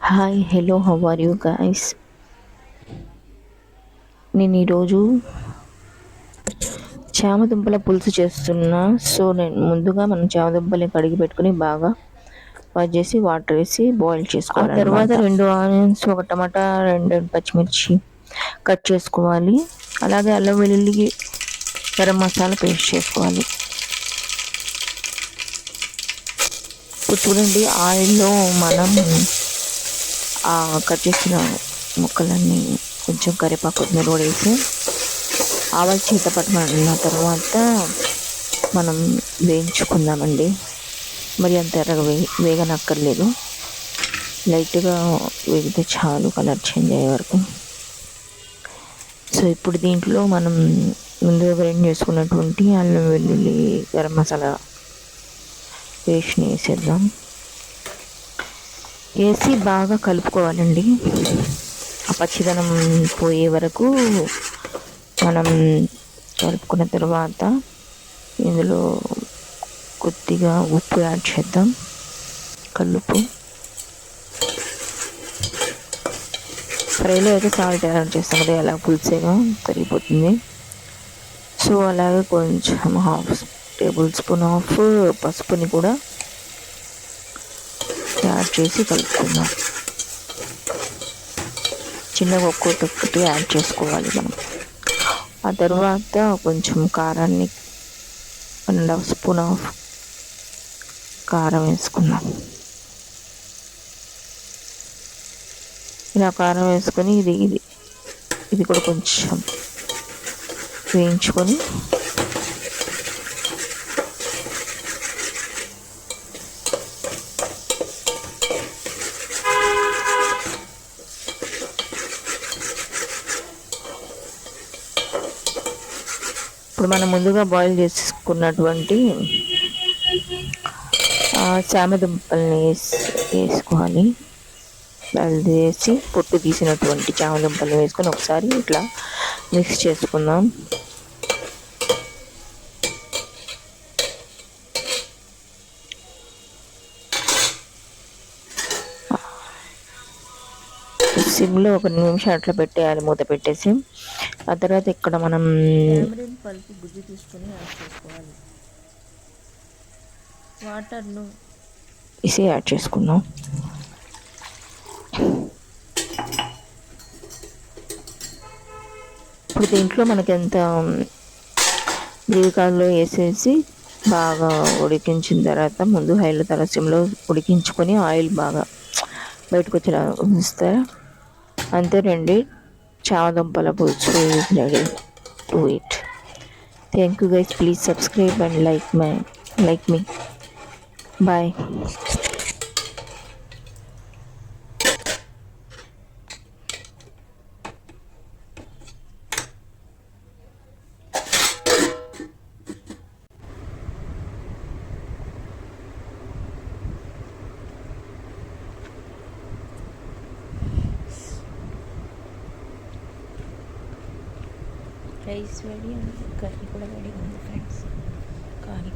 Hi hello how are you guys. నేను ఈరోజు చామదుంపల పులుసు చేస్తున్నా. సో నేను ముందుగా మనం చామదుంపల్ని కడిగి పెట్టుకుని బాగా వాష్ చేసి వాటర్ వేసి బాయిల్ చేసుకోవాలి. ఆ తర్వాత 2 ఆనియన్స్, 1 టమాటా, 2 పచ్చిమిర్చి కట్ చేసుకోవాలి. అలాగే అల్లం వెల్లుల్లి గరం మసాలా పేస్ట్ చేసుకోవాలి. ఇప్పుడు చూడండి, ఆయిల్లో మనం కట్ చేసిన ముక్కలన్నీ కొంచెం కరివేపాకు కొత్తిమీర కూడా వేసి ఆవాలు చిటపటమన్న తర్వాత మనం వేయించుకుందామండి. మరి అంత ఎర్రగా వేగనక్కర్లేదు, లైట్గా వేగితే చాలు, కలర్ చేంజ్ అయ్యే వరకు. సో ఇప్పుడు దీంట్లో మనం ముందుగా గ్రైండ్ చేసుకున్నటువంటి అల్లం వెల్లుల్లి గరం మసాలా పేస్ట్ని వేసేద్దాం. వేసి బాగా కలుపుకోవాలండి. ఆ పచ్చిదనం పోయే వరకు మనం కలుపుకున్న తర్వాత ఇందులో కొద్దిగా ఉప్పు యాడ్ చేద్దాం. కల్లుప్పు. ఫ్రైలో అయితే సాల్ట్ యాడ్ చేస్తాం కదా, అలా పులుసేగా కరిగిపోతుంది. సో అలాగే కొంచెం 1/2 టేబుల్ స్పూన్ ఆఫ్ పసుపుని కూడా యాడ్ చేసి కలుపుకుందాం. చిన్నగా ఒక్కొక్కటి యాడ్ చేసుకోవాలి మనం. ఆ తర్వాత కొంచెం కారాన్ని 1.5 స్పూన్ ఆఫ్ కారం వేసుకుందాం. ఇలా కారం వేసుకొని ఇది కూడా కొంచెం వేయించుకొని ఇప్పుడు మనం ముందుగా బాయిల్ చేసుకున్నటువంటి చామదుంపల్ని వేసుకోవాలి. అది వేసి పొట్టు తీసినటువంటి చామదుంపల్ని వేసుకొని ఒకసారి ఇట్లా మిక్స్ చేసుకుందాం. సిమ్లో 1 నిమిషం అట్లా పెట్టేయాలి, మూత పెట్టేసి. ఆ తర్వాత ఇక్కడ మనం పల్పు గుజ్జు తీసుకొని యాడ్ చేసుకోవాలి. వాటర్ను వేసి యాడ్ చేసుకుందాం. ఇప్పుడు దీంట్లో మనకి ఎంత జీలకాయలు వేసేసి బాగా ఉడికించిన తర్వాత ముందు హైలో తర్వాత సిమ్లో ఉడికించుకొని ఆయిల్ బాగా బయటకు వచ్చేలా ఉంచుతారా. అంతేనండి, చామదుంపల పులుసు is ready to eat. Thank you guys. Please subscribe and like me. Bye. Rice ready అండి, కర్రీ కూడా రెడీ ఉంది ఫ్రెండ్స్. కానీ